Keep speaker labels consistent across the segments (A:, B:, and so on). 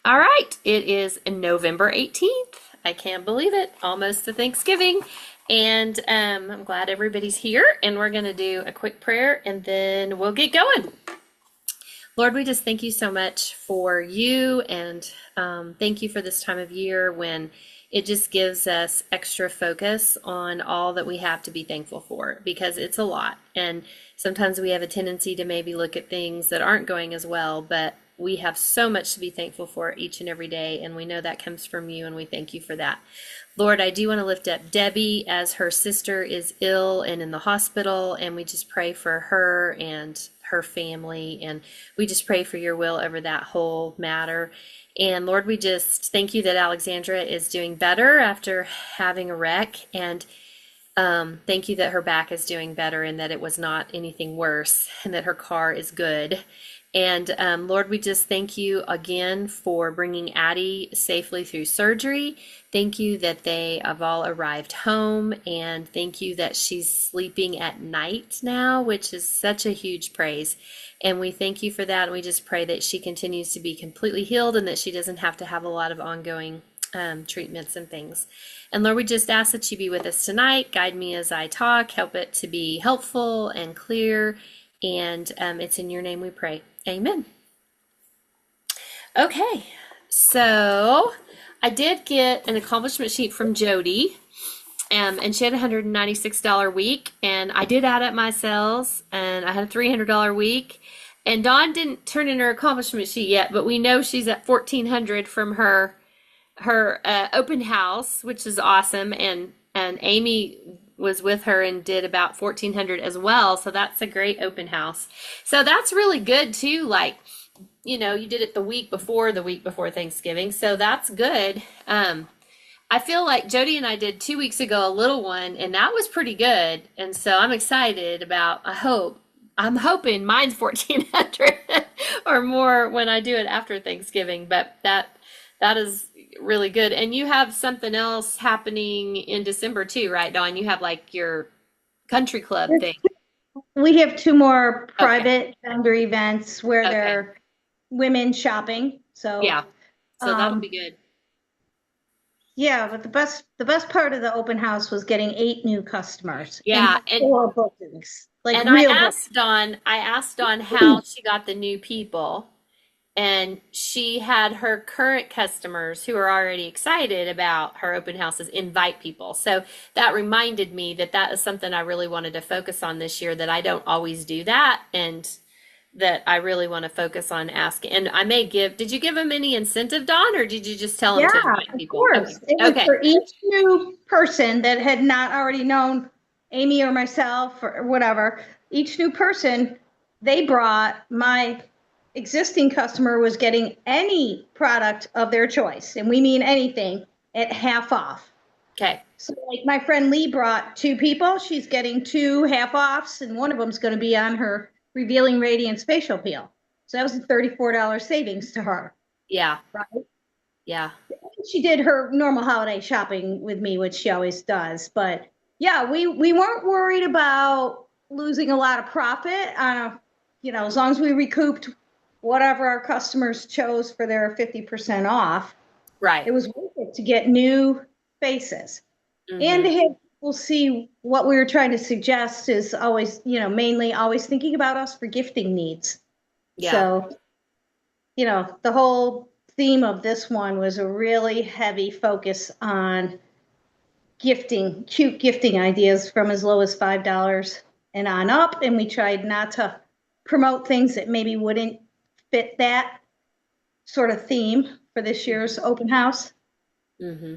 A: All right, it is November 18th. I can't believe it. Almost to Thanksgiving. And I'm glad everybody's here. And we're going to do a quick prayer and then we'll get going. Lord, we just thank you so much for you and thank you for this time of year when it just gives us extra focus on all that we have to be thankful for because it's a lot. And sometimes we have a tendency to maybe look at things that aren't going as well, but we have so much to be thankful for each and every day. And we know that comes from you and we thank you for that. Lord, I do want to lift up Debbie as her sister is ill and in the hospital. And we just pray for her and her family. And we just pray for your will over that whole matter. And Lord, we just thank you that Alexandra is doing better after having a wreck. And thank you that her back is doing better and that it was not anything worse and that her car is good. And Lord, we just thank you again for bringing Addie safely through surgery. Thank you that they have all arrived home, and thank you that she's sleeping at night now, which is such a huge praise. And we thank you for that. And we just pray that she continues to be completely healed and that she doesn't have to have a lot of ongoing treatments and things. And Lord, we just ask that you be with us tonight. Guide me as I talk. Help it to be helpful and clear. And it's in your name we pray. Amen. Okay, so I did get an accomplishment sheet from Jody, and she had a $196 week, and I did add up my sales, and I had a $300 week. And Dawn didn't turn in her accomplishment sheet yet, but we know she's at 1,400 from her open house, which is awesome. And Amy was with her and did about 1,400 as well. So that's a great open house. So that's really good too. Like, you did it the week before Thanksgiving. So that's good. I feel like Jody and I did 2 weeks ago, a little one, and that was pretty good. And so I'm excited about, I'm hoping mine's 1,400 or more when I do it after Thanksgiving, but that is really good. And you have something else happening in December too, right, Dawn? You have like your country club thing.
B: We have two more
A: Okay.
B: private vendor events where
A: Okay.
B: they're women shopping. So,
A: Yeah. So that'll be
B: um,
A: good.
B: yeah, but the best part of the open house was getting 8 new customers
A: Yeah.
B: and 4 bookings, like
A: And
B: real bookings.
A: I asked Dawn how she got the new people. And she had her current customers who are already excited about her open houses invite people. So that reminded me that that is something I really wanted to focus on this year, that I don't always do that. And that I really want to focus on asking. And I may did you give them any incentive, Dawn, or did you just tell them
B: Yeah,
A: to invite
B: of
A: people? Okay.
B: course. It was
A: Okay.
B: for each new person that had not already known Amy or myself or whatever. Each new person they brought, my existing customer was getting any product of their choice, and we mean anything, at half off.
A: Okay.
B: So, like my friend Lee brought 2 people, she's getting 2 half offs, and one of them's going to be on her Revealing Radiance facial peel. So that was a $34 savings to her,
A: Yeah.
B: right?
A: Yeah.
B: She did her normal holiday shopping with me, which she always does. But yeah, we weren't worried about losing a lot of profit on as long as we recouped whatever our customers chose for their 50% off,
A: Right.
B: it was worth it to get new faces and
A: Mm-hmm.
B: to have people see what we were trying to suggest is always, mainly always thinking about us for gifting needs.
A: Yeah.
B: So the whole theme of this one was a really heavy focus on gifting, cute gifting ideas from as low as $5 and on up. And we tried not to promote things that maybe wouldn't fit that sort of theme for this year's open house.
A: Mm-hmm.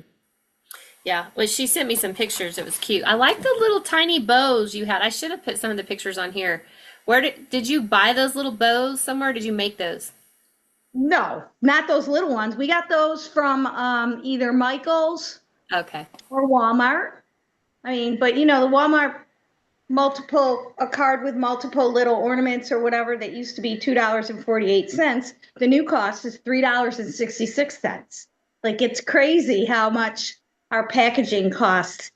A: Yeah, well, she sent me some pictures. It was cute. I like the little tiny bows you had. I should have put some of the pictures on here. Where did you buy those little bows somewhere? Did you make those?
B: No, not those little ones. We got those from either Michael's
A: Okay.
B: or Walmart. I mean, but the Walmart a card with multiple little ornaments or whatever that used to be $2.48. The new cost is $3.66. Like, it's crazy how much our packaging costs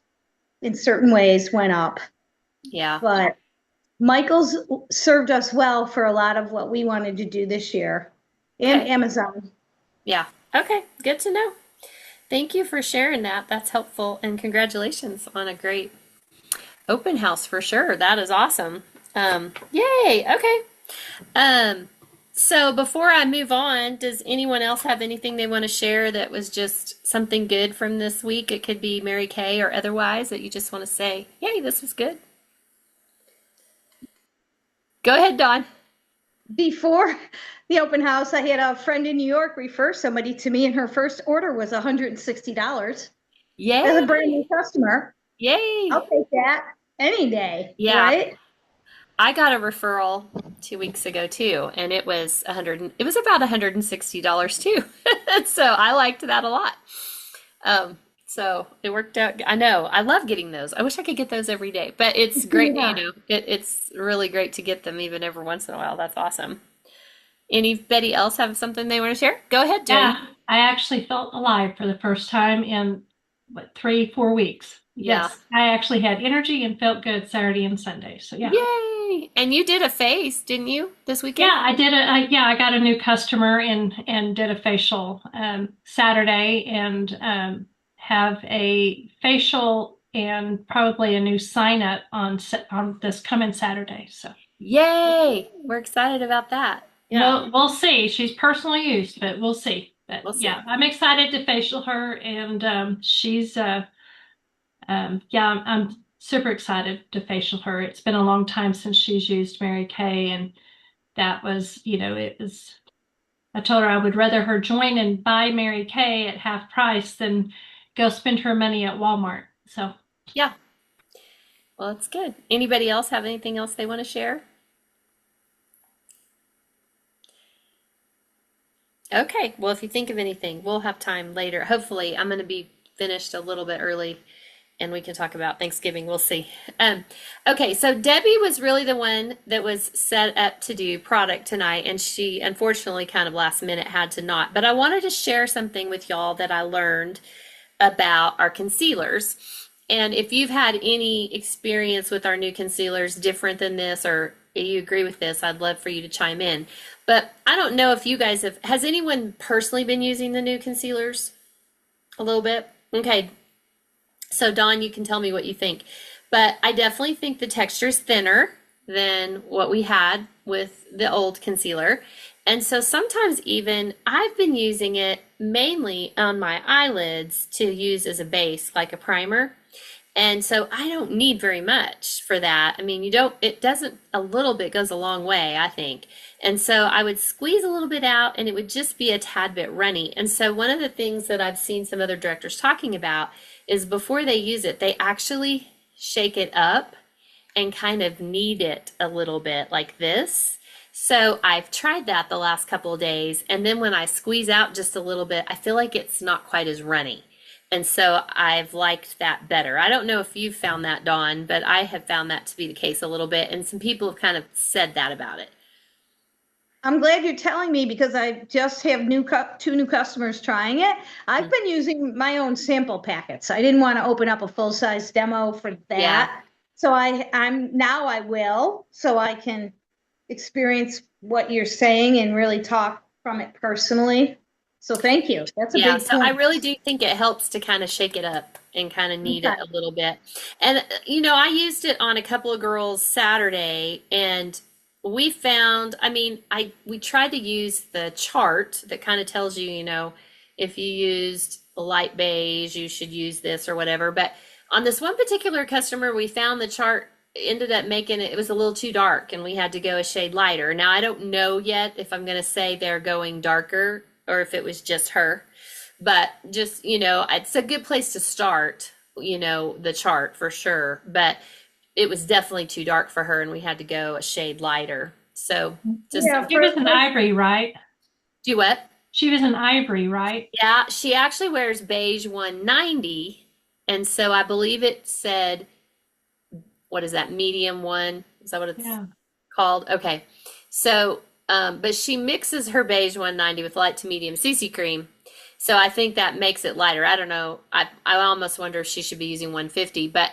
B: in certain ways went up.
A: Yeah.
B: But Michael's served us well for a lot of what we wanted to do this year, and
A: Okay.
B: Amazon.
A: Yeah. Okay. Good to know. Thank you for sharing that. That's helpful. And congratulations on a great open house for sure. That is awesome. Yay. Okay. Um, so before I move on, does anyone else have anything they want to share that was just something good from this week? It could be Mary Kay or otherwise that you just want to say, yay, this was good. Go ahead, Dawn.
B: Before the open house, I had a friend in New York refer somebody to me, and her first order was $160 as a brand
A: Yay.
B: new customer. I'll
A: Yay.
B: take that any day,
A: Yeah.
B: right?
A: I got a referral 2 weeks ago too, and it was it was about $160 too. So I liked that a lot. So it worked out. I know. I love getting those. I wish I could get those every day, but it's great,
B: Yeah.
A: it's really great to get them even every once in a while. That's awesome. Anybody else have something they want to share? Go ahead, Jen.
C: Yeah, I actually felt alive for the first time in what, 3, 4 weeks.
A: Yeah.
C: Yes, I actually had energy and felt good Saturday and Sunday. So yeah.
A: Yay. And you did a face, didn't you, this weekend?
C: Yeah, I got a new customer and did a facial Saturday and have a facial and probably a new sign up on this coming Saturday. So
A: Yay. We're excited about that. Yeah,
C: we'll see. She's personal use, but we'll see. But
A: we'll see.
C: yeah, I'm excited to facial her, and she's yeah, I'm super excited to facial her. It's been a long time since she's used Mary Kay, and that was, it was. I told her I would rather her join and buy Mary Kay at half price than go spend her money at Walmart. So
A: Yeah. Well, it's good. Anybody else have anything else they want to share? Okay. Well, if you think of anything, we'll have time later. Hopefully, I'm going to be finished a little bit early and we can talk about Thanksgiving. We'll see. Okay, so Debbie was really the one that was set up to do product tonight, and she unfortunately kind of last minute had to not. But I wanted to share something with y'all that I learned about our concealers. And if you've had any experience with our new concealers different than this, or you agree with this, I'd love for you to chime in. But I don't know if you guys has anyone personally been using the new concealers a little bit? Okay, so Dawn, you can tell me what you think. But I definitely think the texture is thinner than what we had with the old concealer. And so sometimes even I've been using it mainly on my eyelids to use as a base, like a primer. And so I don't need very much for that. I mean, it doesn't, a little bit goes a long way, I think. And so I would squeeze a little bit out and it would just be a tad bit runny. And so one of the things that I've seen some other directors talking about is before they use it, they actually shake it up and kind of knead it a little bit like this. So I've tried that the last couple of days. And then when I squeeze out just a little bit, I feel like it's not quite as runny. And so I've liked that better. I don't know if you've found that, Dawn, but I have found that to be the case a little bit. And some people have kind of said that about it.
B: I'm glad you're telling me because I just have two new customers trying it. I've been using my own sample packets. I didn't want to open up a full-size demo for
A: Yeah.
B: that. So I will, so I can experience what you're saying and really talk from it personally. So thank you. That's a
A: Yeah,
B: big
A: so I
B: point.
A: really do think it helps to kind of shake it up and kind of knead
B: Okay.
A: it a little bit. And, I used it on a couple of girls Saturday and we found, I mean, we tried to use the chart that kind of tells you, if you used a light beige, you should use this or whatever. But on this one particular customer, we found the chart ended up making it was a little too dark and we had to go a shade lighter. Now, I don't know yet if I'm going to say they're going darker or if it was just her. But just, it's a good place to start, the chart for sure. But it was definitely too dark for her and we had to go a shade lighter. So just
B: Yeah,
C: she was an ivory, right?
A: do what?
C: She was an ivory, right?
A: Yeah, she actually wears beige 190. And so I believe it said, what is that, medium one? Is that what it's
C: Yeah.
A: called? Okay. So, but she mixes her beige 190 with light to medium CC cream. So I think that makes it lighter. I don't know. I almost wonder if she should be using 150, but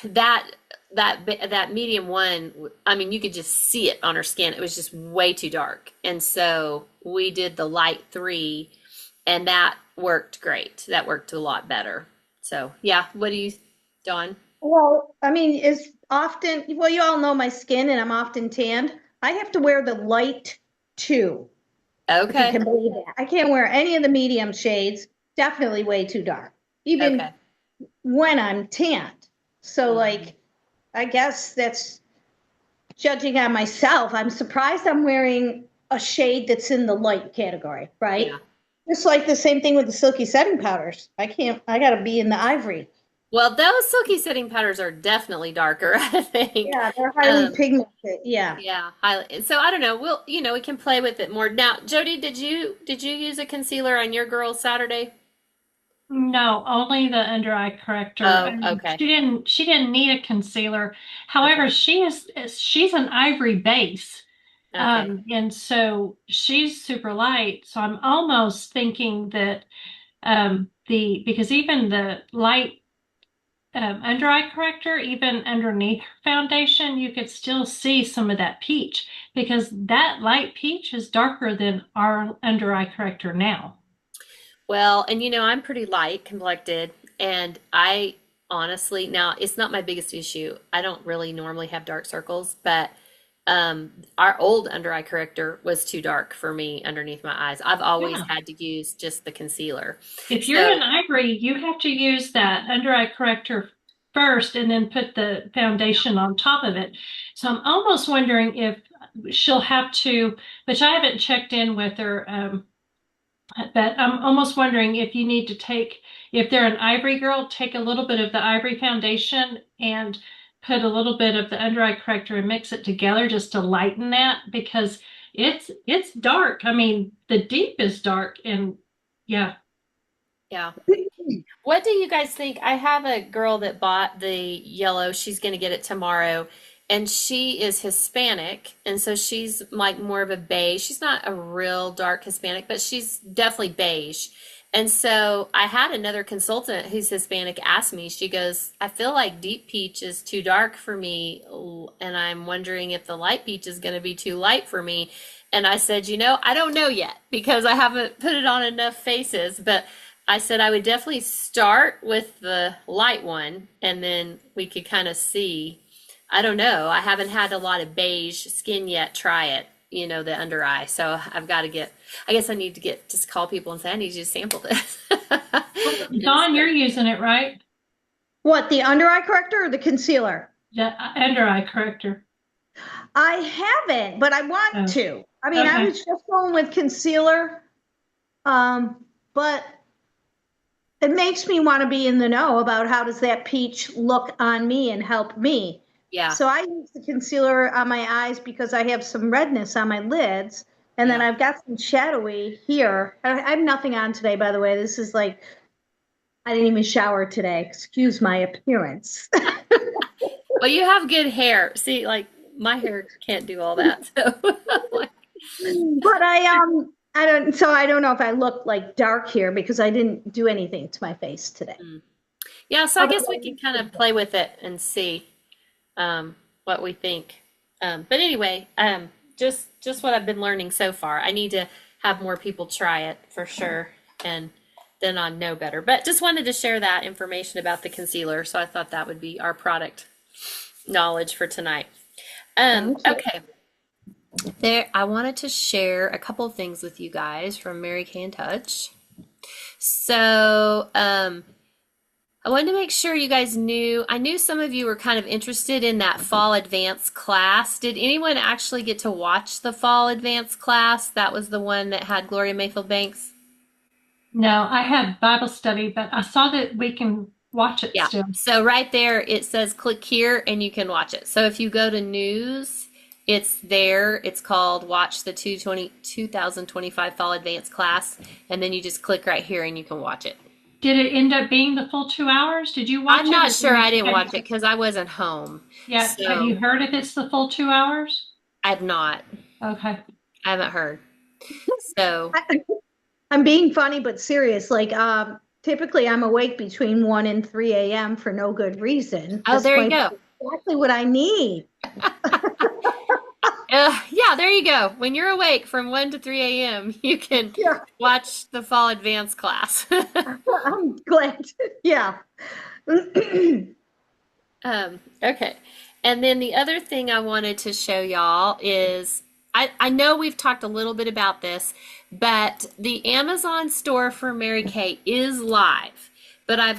A: that that medium one, I mean, you could just see it on her skin. It was just way too dark. And so we did the light 3, and that worked great. That worked a lot better. So, yeah, what do you, Dawn?
B: Well, I mean, is often, well, you all know my skin and I'm often tanned. I have to wear the light 2, if you
A: Okay.
B: can believe that. I can't wear any of the medium shades, definitely way too dark, even
A: Okay.
B: when I'm tanned. So,
A: Mhm.
B: like, I guess that's judging on myself. I'm surprised I'm wearing a shade that's in the light category,
A: Yeah.
B: right? Just like the same thing with the silky setting powders. I gotta be in the ivory.
A: Well, those silky setting powders are definitely darker, I think.
B: Yeah, they're highly
A: Um,
B: pigmented. Yeah.
A: yeah, so I don't know. We can play with it more. Now, Jody, did you use a concealer on your girl Saturday?
C: No, only the under eye corrector.
A: Oh, okay.
C: She didn't need a concealer.
A: Okay.
C: However, she's an ivory base.
A: Okay.
C: And so she's super light. So I'm almost thinking that the because even the light under eye corrector, even underneath her foundation, you could still see some of that peach because that light peach is darker than our under eye corrector now.
A: Well, and I'm pretty light complected, and I honestly, now it's not my biggest issue. I don't really normally have dark circles, but our old under eye corrector was too dark for me underneath my eyes. I've always
C: Yeah.
A: had to use just the concealer.
C: If you're
A: So,
C: in ivory, you have to use that under eye corrector first and then put the
A: yeah.
C: foundation on top of it. So I'm almost wondering if she'll have to, which I haven't checked in with her, but I'm almost wondering if you need to if they're an ivory girl, take a little bit of the ivory foundation and put a little bit of the under eye corrector and mix it together just to lighten that because it's dark. I mean, the deep is dark and yeah.
A: Yeah. What do you guys think? I have a girl that bought the yellow. She's going to get it tomorrow. And she is Hispanic. And so she's like more of a beige. She's not a real dark Hispanic, but she's definitely beige. And so I had another consultant who's Hispanic ask me, she goes, I feel like deep peach is too dark for me. And I'm wondering if the light peach is going to be too light for me. And I said, I don't know yet because I haven't put it on enough faces. But I said I would definitely start with the light one and then we could kind of see. I don't know. I haven't had a lot of beige skin yet try it, the under eye. So I guess I need to just call people and say, I need you to sample this. And
C: Dawn,
A: so,
C: you're using it, right?
B: What, the under eye corrector or the concealer?
C: The under eye corrector.
B: I haven't, but I want
C: Oh,
B: to. I mean, I
C: okay.
B: was just going with concealer, but it makes me want to be in the know about how does that peach look on me and help me.
A: yeah,
B: So I use the concealer on my eyes because I have some redness on my lids, and then
A: yeah.
B: I've got some shadowy here. I have nothing on today, by the way. This is like I didn't even shower today. Excuse my appearance.
A: Well, you have good hair. See, like my hair can't do all that. So, like,
B: But I don't know if I look like dark here because I didn't do anything to my face today.
A: mm. Yeah, so I guess we can kind of play with it and see what we think. But anyway, just what I've been learning so far. I need to have more people try it for sure, and then I know better. But just wanted to share that information about the concealer. So I thought that would be our product knowledge for tonight.
B: Thank you.
A: Okay. I wanted to share a couple of things with you guys from Mary Kay and Touch. So, I wanted to make sure you guys knew. I knew some of you were kind of interested in that fall advanced class. Did anyone actually get to watch the fall advanced class? That was the one that had Gloria Mayfield Banks.
C: No, I had Bible study, but I saw that we can watch it
A: Yeah.
C: still.
A: So right there it says click here and you can watch it. So if you go to news, it's there. It's called Watch the 2025 Fall Advanced Class. And then you just click right here and you can watch it.
C: Did it end up being the full 2 hours? Did you watch
A: I'm
C: it?
A: not sure. I didn't watch it because I wasn't home.
C: Yeah. Have you
A: So
C: heard if it's the full 2 hours?
A: I've not.
C: Okay.
A: I haven't heard. So
B: I'm being funny but serious. Like, typically I'm awake between 1 and 3 a.m. for no good reason.
A: oh,
B: This
A: there you
B: might
A: go.
B: be exactly what I need.
A: Yeah, there you go. When you're awake from 1 to 3 a.m., you can
B: Yeah,
A: watch the fall advance class.
B: I'm glad. Yeah.
A: Okay. And then the other thing I wanted to show y'all is I know we've talked a little bit about this, but the Amazon store for Mary Kay is live. But I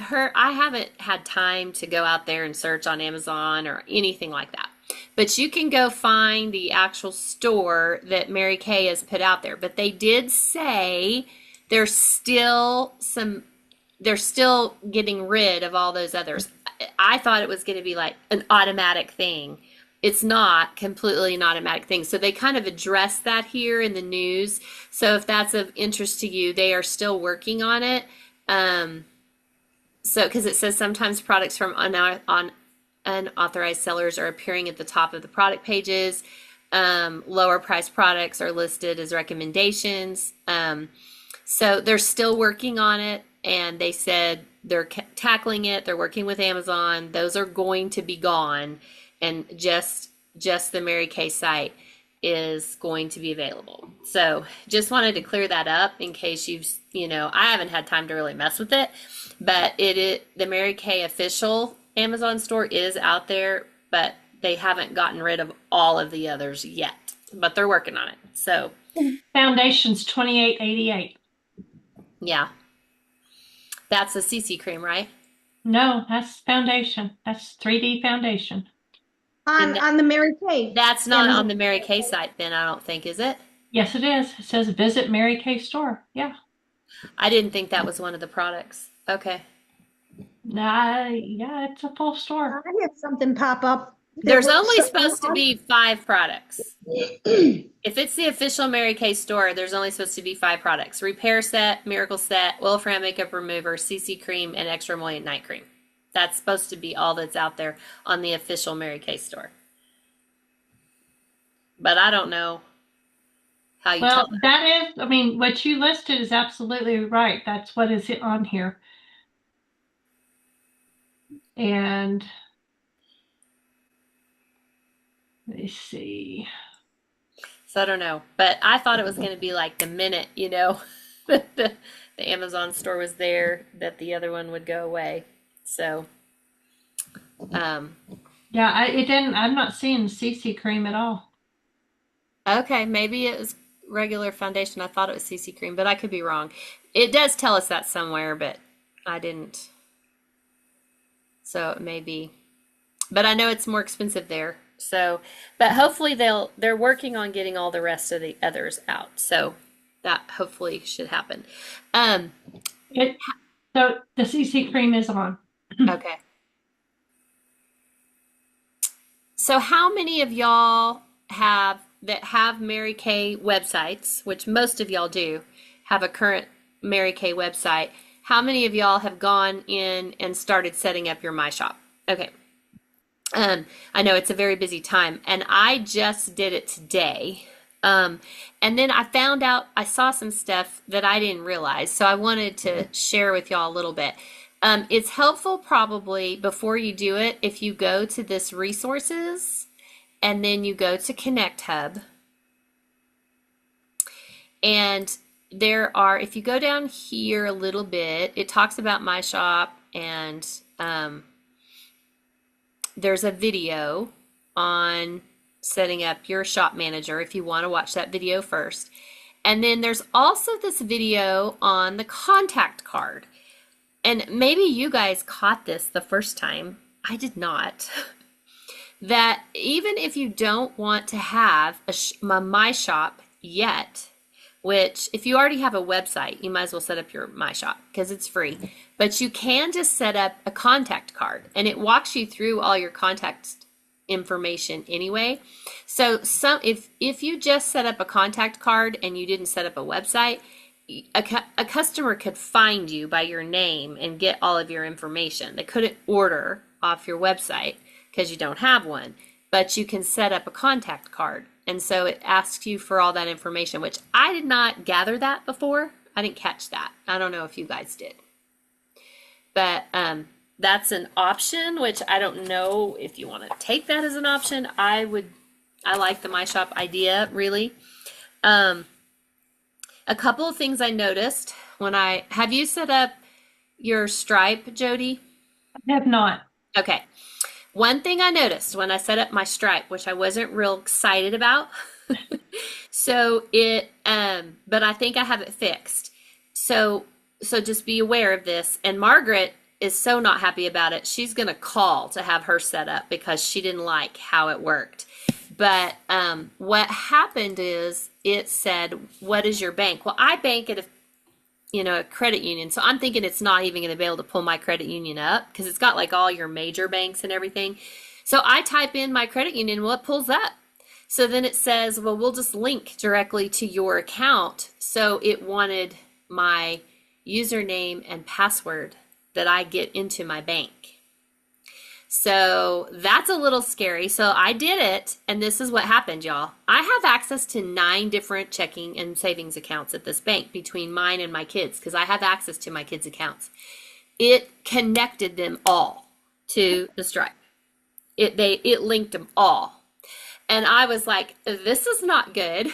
A: haven't had time to go out there and search on Amazon or anything like that. But you can go find the actual store that Mary Kay has put out there. But they did say there's still some they're still getting rid of all those others. I thought it was going to be like an automatic thing. It's not completely an automatic thing. So they kind of address that here in the news. So if that's of interest to you, they are still working on it. So because it says sometimes products from unauthorized sellers are appearing at the top of the product pages. Lower priced products are listed as recommendations. So they're still working on it, and they said they're tackling it. They're working with Amazon. Those are going to be gone, and just the Mary Kay site is going to be available. So just wanted to clear that up in case I haven't had time to really mess with it, but the Mary Kay official Amazon store is out there, but they haven't gotten rid of all of the others yet, but they're working on it. So
C: Foundation's $28.88.
A: yeah, that's a CC cream, right?
C: No, that's foundation. That's 3D foundation.
A: And
B: On the Mary Kay.
A: that's not on the Mary Kay site then, I don't think, is it?
C: Yes, it is. It says visit Mary Kay store. Yeah.
A: I didn't think that was one of the products. Okay.
C: Yeah, it's a full store.
B: I had something pop up.
A: There's only supposed to be 5 products. If it's the official Mary Kay store, there's only supposed to be 5 products. Repair set, miracle set, oil for hand makeup remover, CC cream, and extra emollient night cream. That's supposed to be all that's out there on the official Mary Kay store. But I don't know how you tell
C: Well, that is, I mean, what you listed is absolutely right. That's what is on here. And let me see.
A: So I don't know. But I thought it was going to be like the minute, that the Amazon store was there, that the other one would go away. So,
C: Yeah, it didn't, I'm not seeing CC cream at all.
A: okay, maybe it was regular foundation. I thought it was CC cream, but I could be wrong. It does tell us that somewhere, but I didn't. So it may be. But I know it's more expensive there. So, but hopefully they're working on getting all the rest of the others out. So that hopefully should happen.
C: So the CC cream is on.
A: Okay. So how many of y'all have Mary Kay websites, which most of y'all do, have a current Mary Kay website? How many of y'all have gone in and started setting up your My Shop? Okay. I know it's a very busy time, and I just did it today. And then I found out I saw some stuff that I didn't realize, so I wanted to share with y'all a little bit. It's helpful probably before you do it if you go to this resources and then you go to Connect Hub. And if you go down here a little bit, it talks about My Shop, and there's a video on setting up your shop manager if you want to watch that video first. And then there's also this video on the contact card. And maybe you guys caught this the first time. I did not. That even if you don't want to have a My Shop yet, which if you already have a website, you might as well set up your My Shop because it's free. But you can just set up a contact card, and it walks you through all your contact information anyway. So if you just set up a contact card and you didn't set up a website, a customer could find you by your name and get all of your information. They couldn't order off your website because you don't have one, but you can set up a contact card. And so it asks you for all that information, which I did not gather that before. I didn't catch that. I don't know if you guys did. But that's an option, which I don't know if you want to take that as an option. I like the My Shop idea, really. Um, a couple of things I noticed have you set up your Stripe, Jody?
C: I have not.
A: Okay. One thing I noticed when I set up my Stripe, which I wasn't real excited about, but I think I have it fixed. So just be aware of this. And Margaret is so not happy about it. She's going to call to have her set up because she didn't like how it worked. But what happened is it said, "What is your bank?" Well, I bank at a credit union. So I'm thinking it's not even going to be able to pull my credit union up because it's got like all your major banks and everything. So I type in my credit union, well, it pulls up. So then it says, well, we'll just link directly to your account. So it wanted my username and password that I get into my bank. So that's a little scary. So I did it, and this is what happened, y'all. I have access to 9 different checking and savings accounts at this bank between mine and my kids because I have access to my kids' accounts. It connected them all to the Stripe. It linked them all. And I was like, this is not good.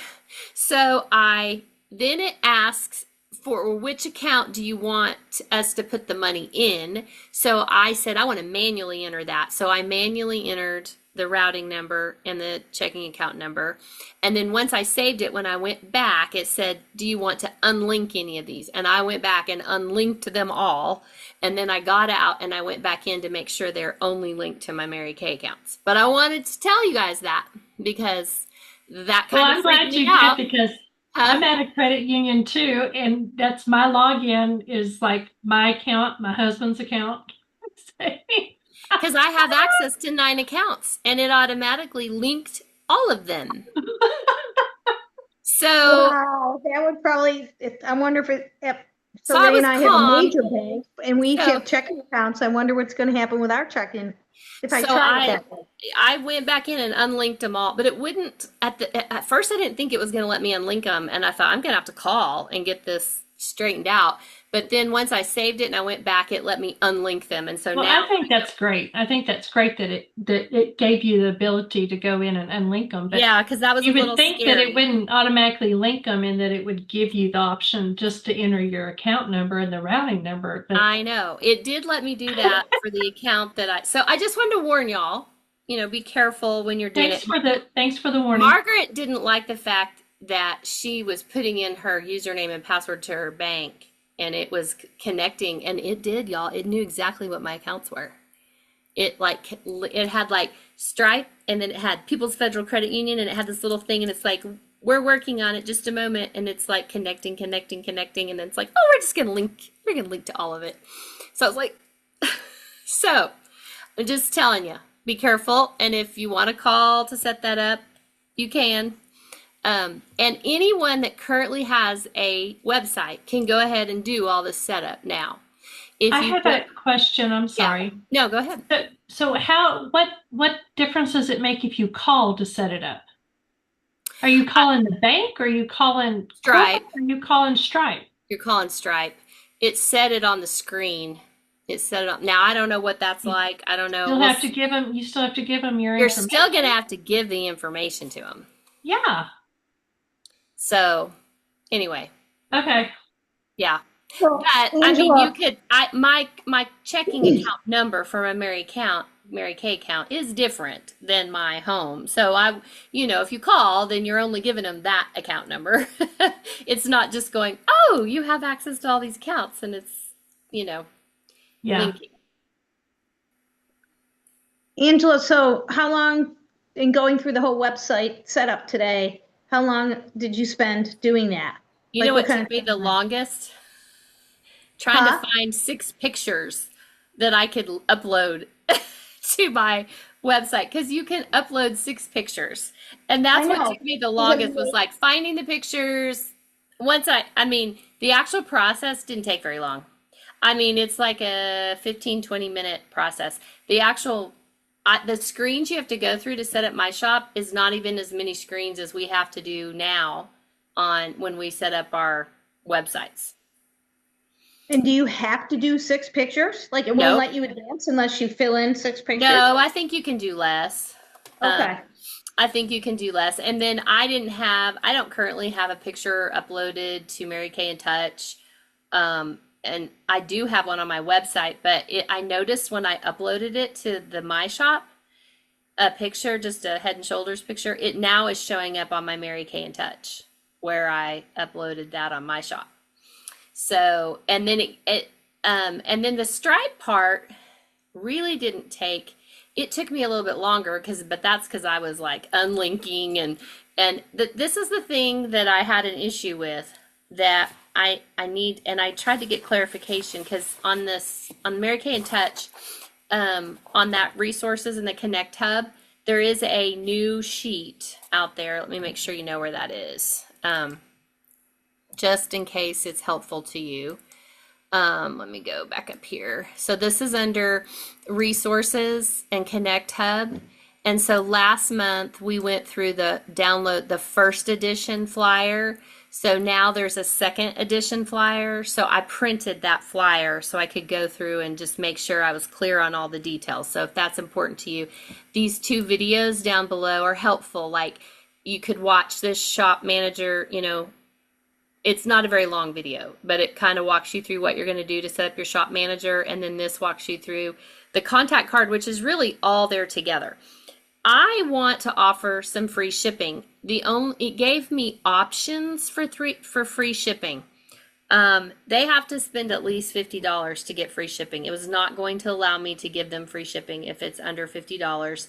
A: So then it asks, for which account do you want us to put the money in? So I said, I want to manually enter that. So I manually entered the routing number and the checking account number. And then once I saved it, when I went back, it said, do you want to unlink any of these? And I went back and unlinked them all. And then I got out and I went back in to make sure they're only linked to my Mary Kay accounts. But I wanted to tell you guys that because that kind of freaked me out.
C: I'm glad you did because I'm at a credit union too, and that's my login is like my account, my husband's account.
A: Because I have access to 9 accounts and it automatically linked all of them. So
B: wow, that would probably, I wonder if
A: so
B: Ray and
A: I
B: I have a major bank and we each have checking accounts. I wonder what's going to happen with our checking if I try it that way.
A: I went back in and unlinked them all, but it wouldn't at first I didn't think it was going to let me unlink them, and I thought I'm going to have to call and get this straightened out. But then once I saved it and I went back, it let me unlink them, and so now
C: I think that's great. I think that's great that it gave you the ability to go in and unlink them. But
A: yeah, because that was
C: you
A: a little
C: would think
A: scary.
C: that it wouldn't automatically link them and that it would give you the option just to enter your account number and the routing number. But
A: I know it did let me do that for the account so I just wanted to warn y'all, be careful when you're doing it.
C: Thanks for the warning.
A: Margaret didn't like the fact that she was putting in her username and password to her bank and it was connecting, and it did, y'all. It knew exactly what my accounts were. It had like Stripe, and then it had People's Federal Credit Union, and it had this little thing, and it's like, we're working on it, just a moment, and it's like connecting, and then it's like, oh, we're gonna link to all of it. So I was like, so I'm just telling you, be careful, and if you want to call to set that up, you can. And anyone that currently has a website can go ahead and do all this setup now.
C: I have a question. I'm sorry.
A: Yeah. No, go ahead.
C: So what difference does it make if you call to set it up? Are you calling the bank, or are you calling
A: Stripe?
C: Are you calling Stripe?
A: You're calling Stripe. It said it on the screen. It said it on. Now I don't know what that's like. I don't know.
C: You still have to give them your
A: You're
C: information.
A: still gonna have to give the information to them.
C: Yeah.
A: So, anyway.
C: Okay.
A: Yeah.
B: So,
A: But
B: Angela,
A: I mean, you could. My checking account number for my Mary Kay account is different than my home. So if you call, then you're only giving them that account number. It's not just going, oh, you have access to all these accounts, and it's
C: Yeah.
A: linking.
B: Angela, so how long in going through the whole website setup today, how long did you spend doing that?
A: You know what took me the longest? Trying to find 6 pictures that I could upload to my website, because you can upload 6 pictures, and that's what took me the longest, was like finding the pictures. The actual process didn't take very long. I mean, it's like a 15-20 minute process. The screens you have to go through to set up My Shop is not even as many screens as we have to do now when we set up our websites.
B: And do you have to do 6 pictures? Like it won't
A: Nope.
B: let you advance unless you fill in 6 pictures?
A: No, I think you can do less. Um,
B: Okay.
A: I think you can do less. And then I don't currently have a picture uploaded to Mary Kay in Touch. And I do have one on my website, but I noticed when I uploaded it to the My Shop, a picture, just a head and shoulders picture, it now is showing up on my Mary Kay in Touch where I uploaded that on My Shop. So, and then and then the stripe part really didn't take, it took me a little bit longer but that's because I was like unlinking this is the thing that I had an issue with that I need, and I tried to get clarification because on Mary Kay in Touch, on that resources in the Connect Hub, there is a new sheet out there. Let me make sure you know where that is, just in case it's helpful to you. Let me go back up here. So this is under resources and Connect Hub. And so last month we went through the first edition flyer. So now there's a second edition flyer. So I printed that flyer so I could go through and just make sure I was clear on all the details. So if that's important to you, these 2 videos down below are helpful. Like you could watch this shop manager, it's not a very long video, but it kind of walks you through what you're going to do to set up your shop manager. And then this walks you through the contact card, which is really all there together. I want to offer some free shipping. It gave me options for free shipping. They have to spend at least $50 to get free shipping. It was not going to allow me to give them free shipping if it's under $50.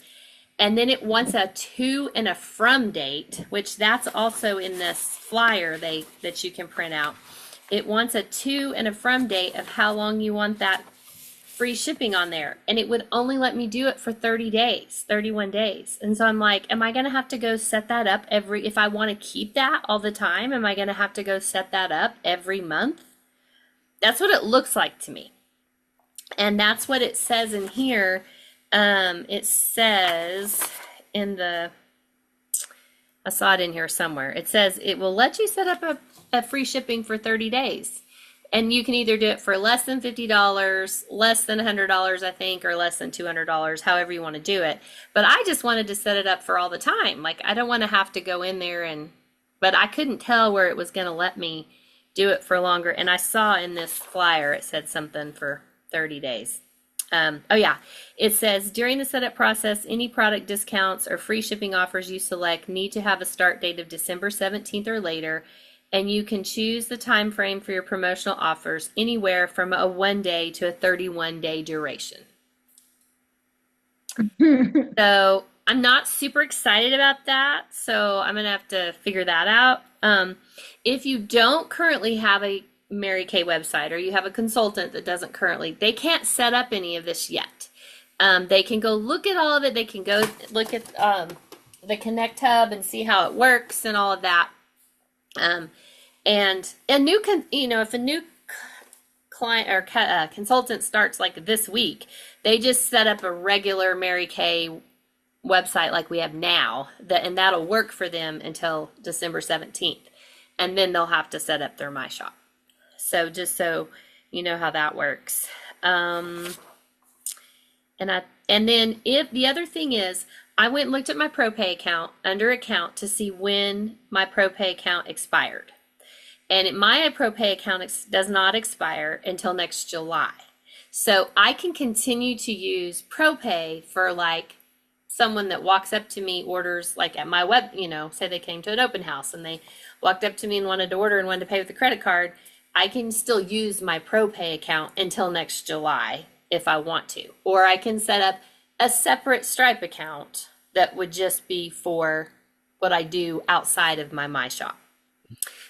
A: And then it wants a to and a from date, which that's also in this flyer that you can print out. It wants a to and a from date of how long you want that free shipping on there. And it would only let me do it for 31 days. And so I'm like, am I going to have to go set that up if I want to keep that all the time, am I going to have to go set that up every month? That's what it looks like to me. And that's what it says in here. It says I saw it in here somewhere. It says it will let you set up a free shipping for 30 days. And you can either do it for less than $50, less than $100, I think, or less than $200, however you want to do it. But I just wanted to set it up for all the time. Like, I don't want to have to go in there but I couldn't tell where it was going to let me do it for longer. And I saw in this flyer, it said something for 30 days. Oh yeah, it says during the setup process, any product discounts or free shipping offers you select need to have a start date of December 17th or later, and you can choose the time frame for your promotional offers anywhere from a 1-day to a 31-day duration. So I'm not super excited about that, so I'm gonna have to figure that out. If you don't currently have a Mary Kay website, or you have a consultant that doesn't currently, they can't set up any of this yet. They can go look at all of it. They can go look at the Connect Hub and see how it works and all of that. And a new, if a new client or consultant starts like this week, they just set up a regular Mary Kay website like we have now, and that'll work for them until December 17th. And then they'll have to set up their My Shop. So just so you know how that works. And then if the other thing is, I went and looked at my ProPay account under account to see when my ProPay account expired. And my ProPay account does not expire until next July. So I can continue to use ProPay for like someone that walks up to me, orders like at my web, say they came to an open house and they walked up to me and wanted to order and wanted to pay with a credit card. I can still use my ProPay account until next July if I want to. Or I can set up a separate Stripe account that would just be for what I do outside of my shop.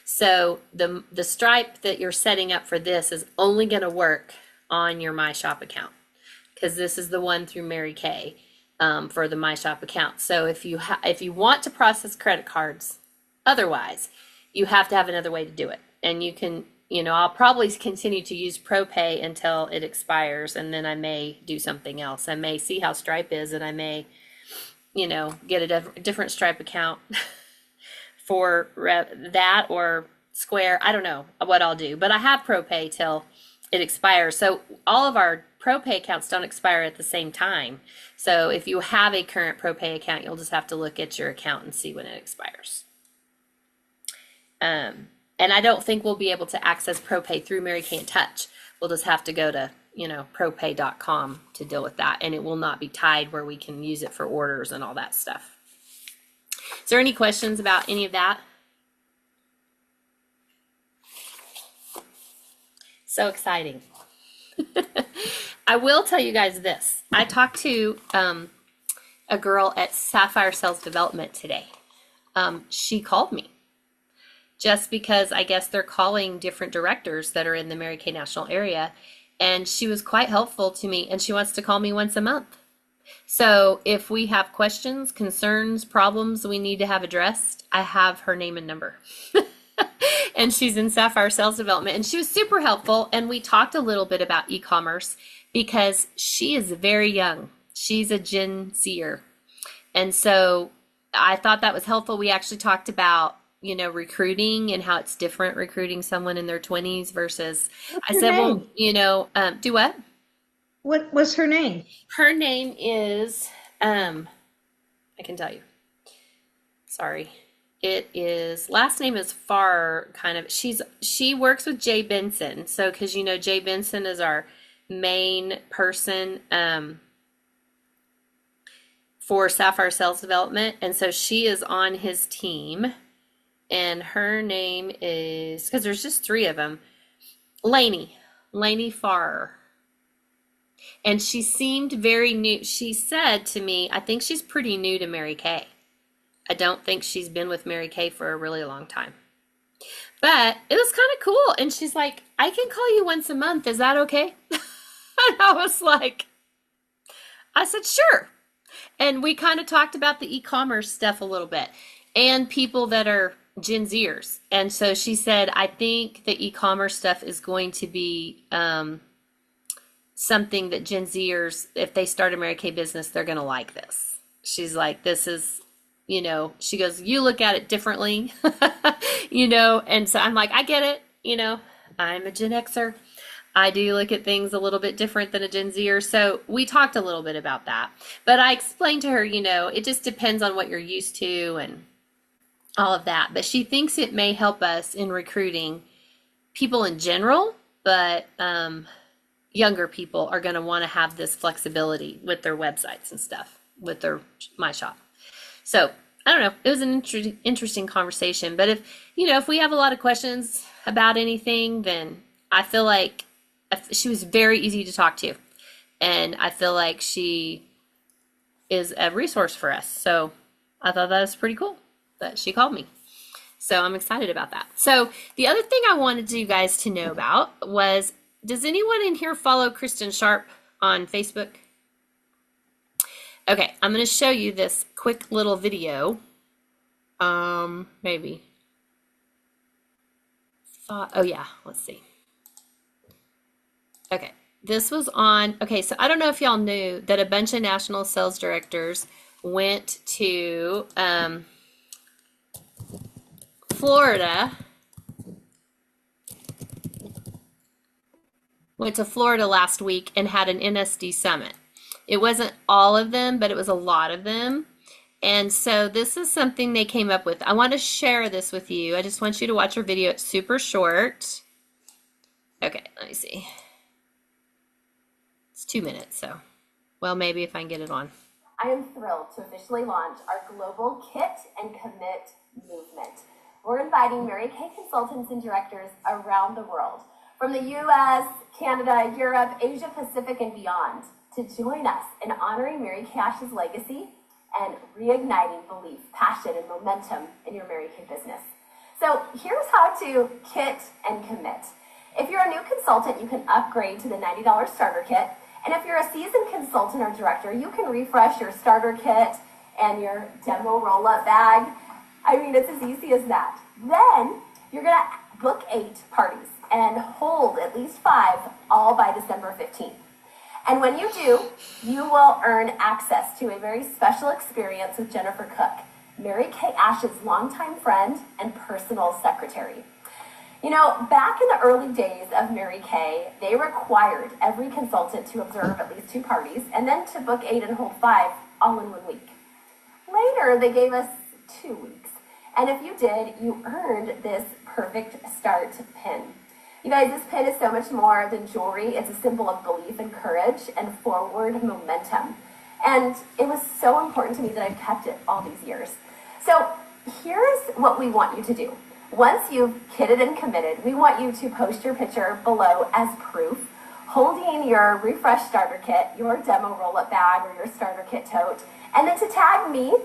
A: So the Stripe that you're setting up for this is only going to work on your My Shop account, because this is the one through Mary Kay for the My Shop account. So if you want to process credit cards, otherwise, you have to have another way to do it. And you can, I'll probably continue to use ProPay until it expires, and then I may do something else. I may see how Stripe is, and I may, get a different Stripe account for that or Square. I don't know what I'll do, but I have ProPay till it expires. So all of our ProPay accounts don't expire at the same time. So if you have a current ProPay account, you'll just have to look at your account and see when it expires. And I don't think we'll be able to access ProPay through Mary Kay in Touch. We'll just have to go to, propay.com to deal with that. And it will not be tied where we can use it for orders and all that stuff. Is there any questions about any of that? So exciting. I will tell you guys this. I talked to a girl at Sapphire Sales Development today. She called me just because I guess they're calling different directors that are in the Mary Kay National area. And she was quite helpful to me, and she wants to call me once a month. So if we have questions, concerns, problems we need to have addressed, I have her name and number. And she's in Sapphire Sales Development, and she was super helpful. And we talked a little bit about e-commerce because she is very young. She's a Gen Zer. And so I thought that was helpful. We actually talked about, recruiting and how it's different recruiting someone in their 20s versus, I said,
B: name?
A: well, do what?
B: What was her name?
A: Her name is, I can tell you. Sorry. It is, last name is Farr, kind of. She works with Jay Benson. So, because Jay Benson is our main person for Sapphire Sales Development. And so she is on his team. And her name is, because there's just 3 of them, Lainey Farr. And she seemed very new. She said to me, I think she's pretty new to Mary Kay. I don't think she's been with Mary Kay for a really long time. But it was kind of cool. And she's like, I can call you once a month. Is that okay? And I was like, I said, sure. And we kind of talked about the e-commerce stuff a little bit and people that are Gen Zers. And so she said, I think the e-commerce stuff is going to be something that Gen Zers, if they start a Mary Kay business, they're going to like this. She's like, this is, she goes, you look at it differently, and so I'm like, I get it. I'm a Gen Xer. I do look at things a little bit different than a Gen Zer. So we talked a little bit about that, but I explained to her, it just depends on what you're used to and all of that. But she thinks it may help us in recruiting people in general, but younger people are going to want to have this flexibility with their websites and stuff, with their My Shop. So I don't know. It was an interesting conversation. But if we have a lot of questions about anything, then I feel like she was very easy to talk to. And I feel like she is a resource for us. So I thought that was pretty cool that she called me. So I'm excited about that. So the other thing I wanted you guys to know about was, does anyone in here follow Kristen Sharp on Facebook? Okay, I'm going to show you this quick little video. Maybe. Oh yeah, let's see. Okay, this was on, okay, so I don't know if y'all knew that a bunch of national sales directors went to Florida. Went to Florida last week and had an NSD summit. It wasn't all of them, but it was a lot of them. And so this is something they came up with. I want to share this with you. I just want you to watch our video. It's super short. Okay, let me see. It's 2 minutes, so, well, maybe if I can get it on.
D: I am thrilled to officially launch our global Kit and Commit movement. We're inviting Mary Kay consultants and directors around the world, from the US, Canada, Europe, Asia Pacific, and beyond, to join us in honoring Mary Kay Ash's legacy and reigniting belief, passion, and momentum in your Mary Kay business. So here's how to kit and commit. If you're a new consultant, you can upgrade to the $90 starter kit. And if you're a seasoned consultant or director, you can refresh your starter kit and your demo roll-up bag. I mean, it's as easy as that. Then you're gonna book 8 parties and hold at least 5, all by December 15th. And when you do, you will earn access to a very special experience with Jennifer Cook, Mary Kay Ash's longtime friend and personal secretary. You know, back in the early days of Mary Kay, they required every consultant to observe at least 2 parties and then to book 8 and hold 5 all in 1 week. Later, they gave us 2 weeks. And if you did, you earned this perfect start pin. You guys, this pin is so much more than jewelry. It's a symbol of belief and courage and forward momentum. And it was so important to me that I've kept it all these years. So here's what we want you to do. Once you've kitted and committed, we want you to post your picture below as proof, holding your refresh starter kit, your demo roll-up bag, or your starter kit tote, and then to tag me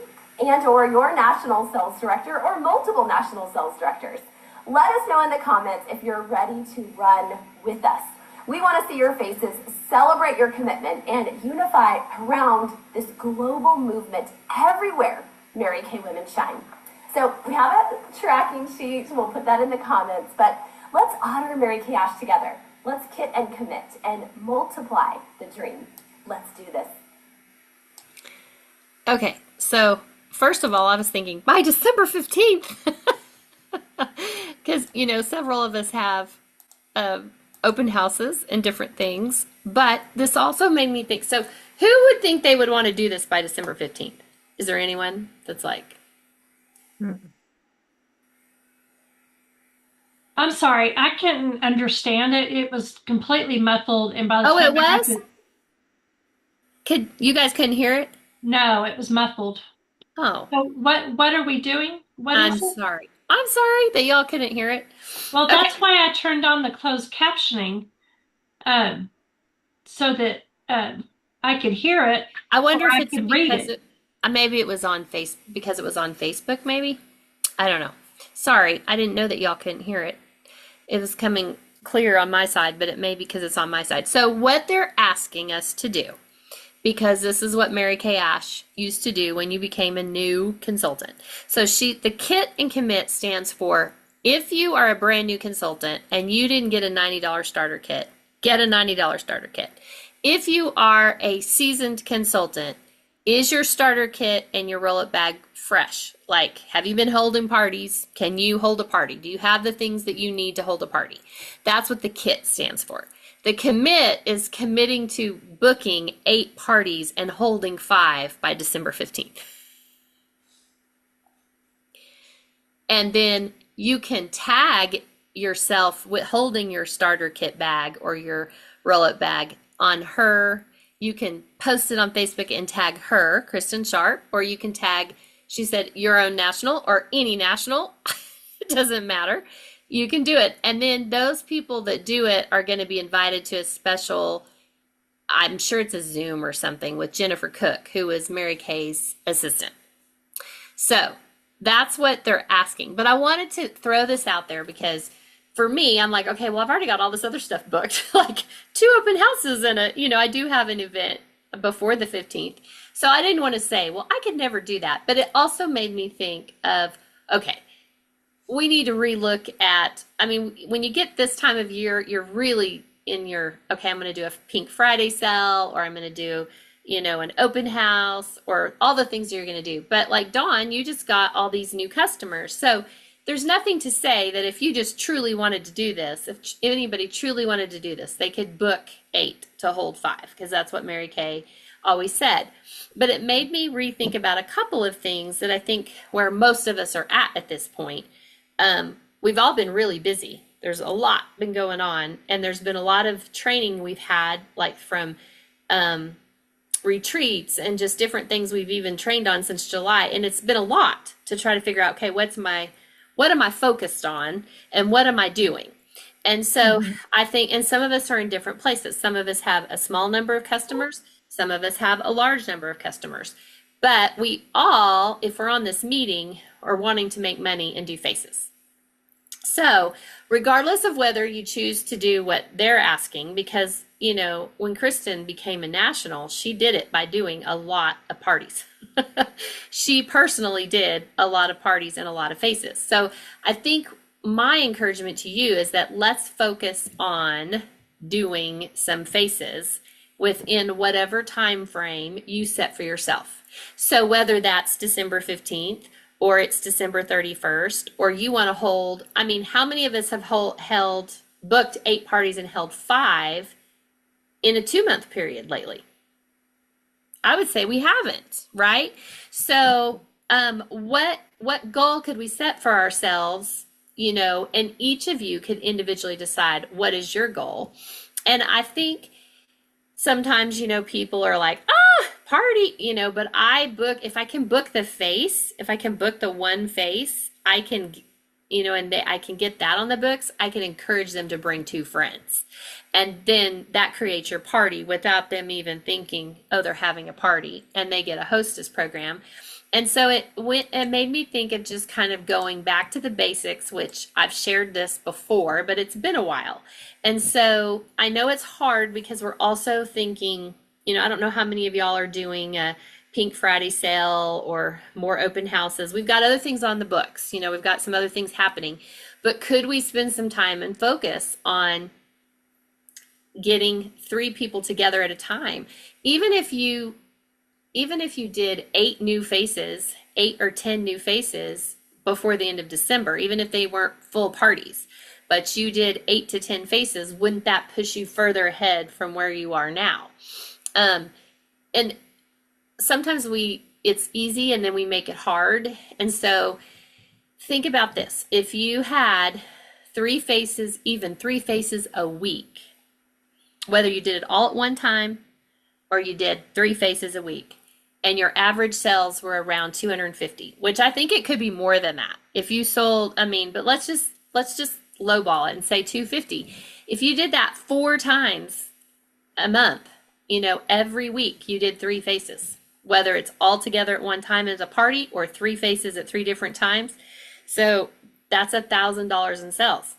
D: and or your national sales director or multiple national sales directors. Let us know in the comments if you're ready to run with us. We want to see your faces, celebrate your commitment, and unify around this global movement everywhere Mary Kay women shine. So we have a tracking sheet. We'll put that in the comments. But let's honor Mary Kay Ash together. Let's kit and commit and multiply the dream. Let's do this.
A: Okay, so first of all, I was thinking by December 15th, because, you know, several of us have open houses and different things, but this also made me think, so who would think they would want to do this by December 15th? Is there anyone that's like,
C: I'm sorry, I couldn't understand it. It was completely muffled, and by the
A: oh,
C: time
A: it was? You guys couldn't hear it?
C: No, it was muffled.
A: Oh,
C: So what are we doing? What
A: I'm
C: is it?
A: sorry. I'm sorry that y'all couldn't hear it.
C: Well,
A: Okay.
C: that's why I turned on the closed captioning, so that I could hear it.
A: I wonder
C: or
A: if
C: I
A: it's
C: could read
A: because
C: it.
A: maybe it was on because it was on Facebook, maybe. I don't know. Sorry, I didn't know that y'all couldn't hear it. It was coming clear on my side, but it may be because it's on my side. So what they're asking us to do, because this is what Mary Kay Ash used to do when you became a new consultant. So the kit and commit stands for, if you are a brand new consultant and you didn't get a $90 starter kit, get a $90 starter kit. If you are a seasoned consultant, is your starter kit and your roll-up bag fresh? Like, have you been holding parties? Can you hold a party? Do you have the things that you need to hold a party? That's what the kit stands for. The commit is committing to booking 8 parties and holding 5 by December 15th. And then you can tag yourself with holding your starter kit bag or your roll-up bag on her. You can post it on Facebook and tag her, Kristen Sharp, or you can tag, she said, your own national or any national. It doesn't matter. You can do it. And then those people that do it are going to be invited to a special, I'm sure it's a Zoom or something, with Jennifer Cook, who is Mary Kay's assistant. So that's what they're asking. But I wanted to throw this out there because for me, I'm like, okay, well, I've already got all this other stuff booked, like 2 open houses and I do have an event before the 15th. So I didn't want to say, well, I could never do that. But it also made me think of, okay, we need to relook at, when you get this time of year, you're really in your, okay, I'm going to do a Pink Friday sale, or I'm going to do, an open house, or all the things you're going to do. But like Dawn, you just got all these new customers. So there's nothing to say that if you just truly wanted to do this, if anybody truly wanted to do this, they could book 8 to hold 5, because that's what Mary Kay always said. But it made me rethink about a couple of things that I think where most of us are at this point. We've all been really busy. There's a lot been going on, and there's been a lot of training we've had, like from retreats and just different things we've even trained on since July. And it's been a lot to try to figure out, okay, what am I focused on and what am I doing? And so I think, and some of us are in different places. Some of us have a small number of customers. Some of us have a large number of customers. But we all, if we're on this meeting, are wanting to make money and do faces. So regardless of whether you choose to do what they're asking, because, when Kristen became a national, she did it by doing a lot of parties. She personally did a lot of parties and a lot of faces. So I think my encouragement to you is that let's focus on doing some faces within whatever time frame you set for yourself. So whether that's December 15th or it's December 31st, or you want to hold, I mean, how many of us have booked 8 parties and held 5 in a 2-month period lately? I would say we haven't, right? So, what goal could we set for ourselves, and each of you could individually decide what is your goal. And I think sometimes, people are like, party, but if I can book the face, if I can book the one face, I can, I can get that on the books. I can encourage them to bring 2 friends. And then that creates your party without them even thinking, oh, they're having a party, and they get a hostess program. And so it made me think of just kind of going back to the basics, which I've shared this before, but it's been a while. And so I know it's hard because we're also thinking, I don't know how many of y'all are doing a Pink Friday sale or more open houses. We've got other things on the books. We've got some other things happening. But could we spend some time and focus on getting 3 people together at a time? Even if you did 8 new faces, 8 or 10 new faces before the end of December, even if they weren't full parties, but you did 8 to 10 faces, wouldn't that push you further ahead from where you are now? And sometimes it's easy and then we make it hard. And so think about this. If you had 3 faces, even 3 faces a week, whether you did it all at one time or you did 3 faces a week, and your average sales were around 250, which I think it could be more than that. If you sold, but let's just lowball it and say 250. If you did that 4 times a month, every week you did 3 faces, whether it's all together at one time as a party or 3 faces at 3 different times. So that's $1,000 in sales.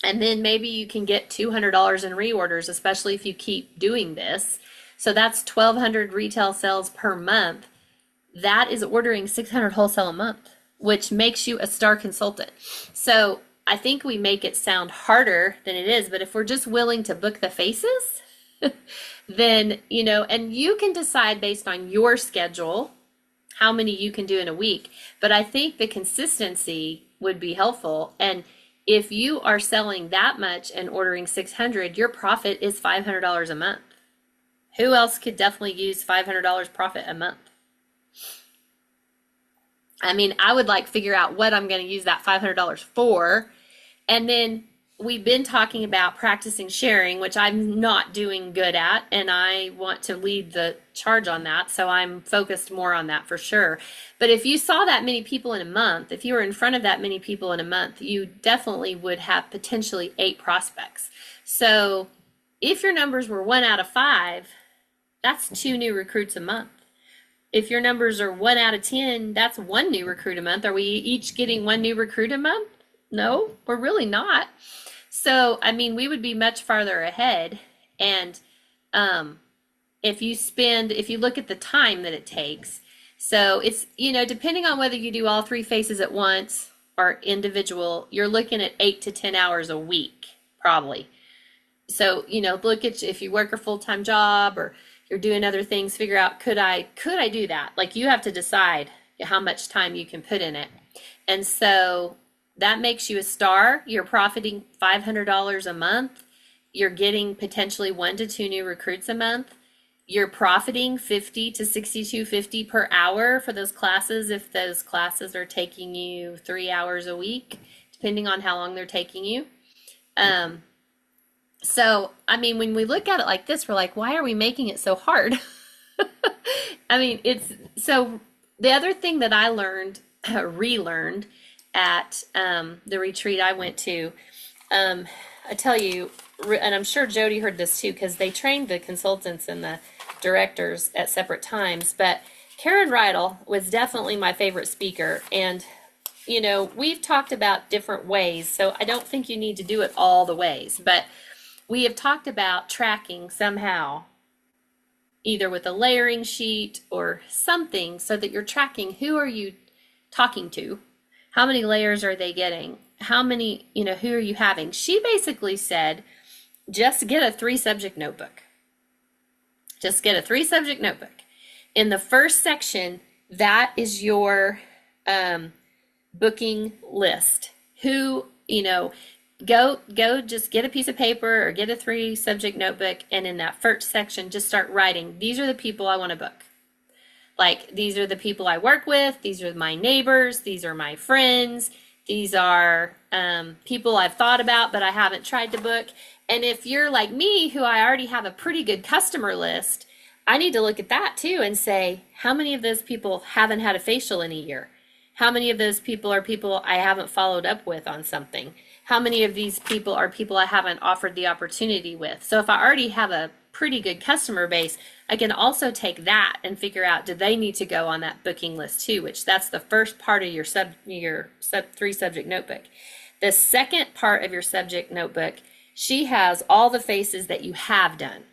A: And then maybe you can get $200 in reorders, especially if you keep doing this. So that's 1,200 retail sales per month. That is ordering 600 wholesale a month, which makes you a star consultant. So I think we make it sound harder than it is, but if we're just willing to book the faces, then, and you can decide based on your schedule how many you can do in a week. But I think the consistency would be helpful. And if you are selling that much and ordering 600, your profit is $500 a month. Who else could definitely use $500 profit a month? I would figure out what I'm going to use that $500 for. And then we've been talking about practicing sharing, which I'm not doing good at, and I want to lead the charge on that. So I'm focused more on that for sure. But if you saw that many people in a month, if you were in front of that many people in a month, you definitely would have potentially 8 prospects. So if your numbers were 1 out of 5, that's 2 new recruits a month. If your numbers are 1 out of 10, that's 1 new recruit a month. Are we each getting 1 new recruit a month? No, we're really not. So, we would be much farther ahead. And if you look at the time that it takes, so it's, depending on whether you do all 3 faces at once or individual, you're looking at 8 to 10 hours a week, probably. So, look at if you work a full-time job or you're doing other things, figure out, could I do that? You have to decide how much time you can put in it. And so that makes you a star. You're profiting $500 a month. You're getting potentially 1 to 2 new recruits a month. You're profiting $50 to $62.50 per hour for those classes, if those classes are taking you 3 hours a week, depending on how long they're taking you. So, when we look at it like this, we're like, why are we making it so hard? So the other thing that I relearned at the retreat I went to, I tell you, and I'm sure Jody heard this too, because they trained the consultants and the directors at separate times, but Karen Rydell was definitely my favorite speaker. And, we've talked about different ways, so I don't think you need to do it all the ways, but we have talked about tracking somehow, either with a layering sheet or something, so that you're tracking who are you talking to, how many layers are they getting, how many, who are you having. She basically said, just get a 3-subject notebook. Just get a 3-subject notebook. In the first section, that is your booking list. Who, go just get a piece of paper or get a 3-subject notebook, and in that first section, just start writing, these are the people I want to book. Like, these are the people I work with, these are my neighbors, these are my friends, these are people I've thought about but I haven't tried to book. And if you're like me, who I already have a pretty good customer list, I need to look at that too and say, how many of those people haven't had a facial in a year? How many of those people are people I haven't followed up with on something? How many of these people are people I haven't offered the opportunity with? So if I already have a pretty good customer base, I can also take that and figure out, do they need to go on that booking list too, which that's the first part of your 3-subject notebook. The second part of your subject notebook, she has all the faces that you have done.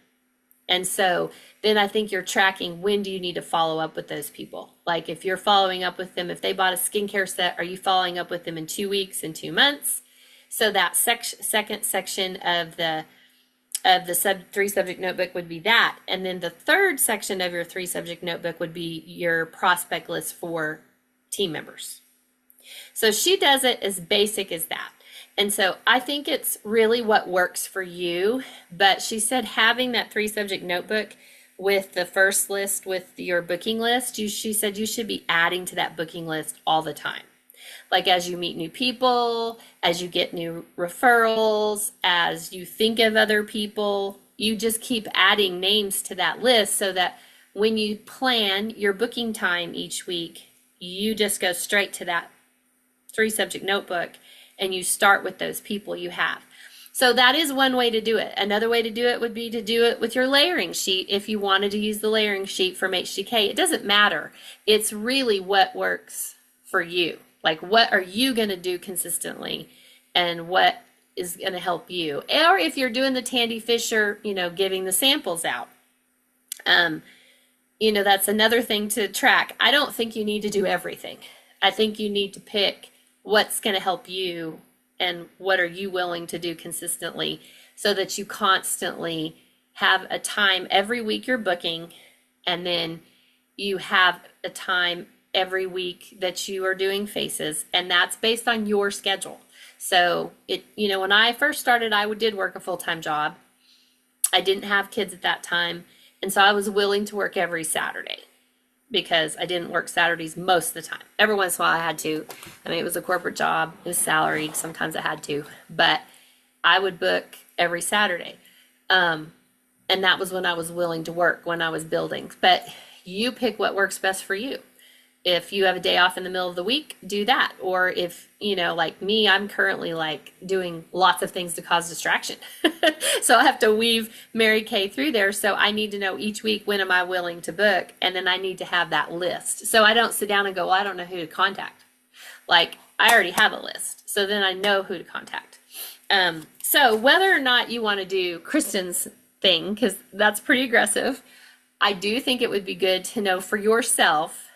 A: And so then I think you're tracking, when do you need to follow up with those people? Like, if you're following up with them, if they bought a skincare set, are you following up with them in 2 weeks, in 2 months? So that second section of the 3-subject notebook would be that. And then the third section of your 3-subject notebook would be your prospect list for team members. So she does it as basic as that. And so I think it's really what works for you. But she said having that 3-subject notebook with the first list, with your booking list, she said you should be adding to that booking list all the time. Like, as you meet new people, as you get new referrals, as you think of other people, you just keep adding names to that list so that when you plan your booking time each week, you just go straight to that 3-subject notebook and you start with those people you have. So that is one way to do it. Another way to do it would be to do it with your layering sheet. If you wanted to use the layering sheet from HDK, it doesn't matter. It's really what works for you. Like, what are you going to do consistently and what is going to help you? Or if you're doing the Tandy Fisher, giving the samples out, that's another thing to track. I don't think you need to do everything. I think you need to pick what's going to help you and what are you willing to do consistently, so that you constantly have a time every week you're booking, and then you have a time every week that you are doing faces, and that's based on your schedule. So when I first started, I did work a full-time job. I didn't have kids at that time, and so I was willing to work every Saturday, because I didn't work Saturdays most of the time. Every once in a while I had to. I mean, it was a corporate job, it was salaried, sometimes I had to, but I would book every Saturday. And that was when I was willing to work, when I was building. But you pick what works best for you. If you have a day off in the middle of the week, do that. Or if, like me, I'm currently doing lots of things to cause distraction. So I have to weave Mary Kay through there. So I need to know each week, when am I willing to book? And then I need to have that list. So I don't sit down and go, well, I don't know who to contact. Like, I already have a list. So then I know who to contact. So whether or not you want to do Kristen's thing, because that's pretty aggressive, I do think it would be good to know for yourself,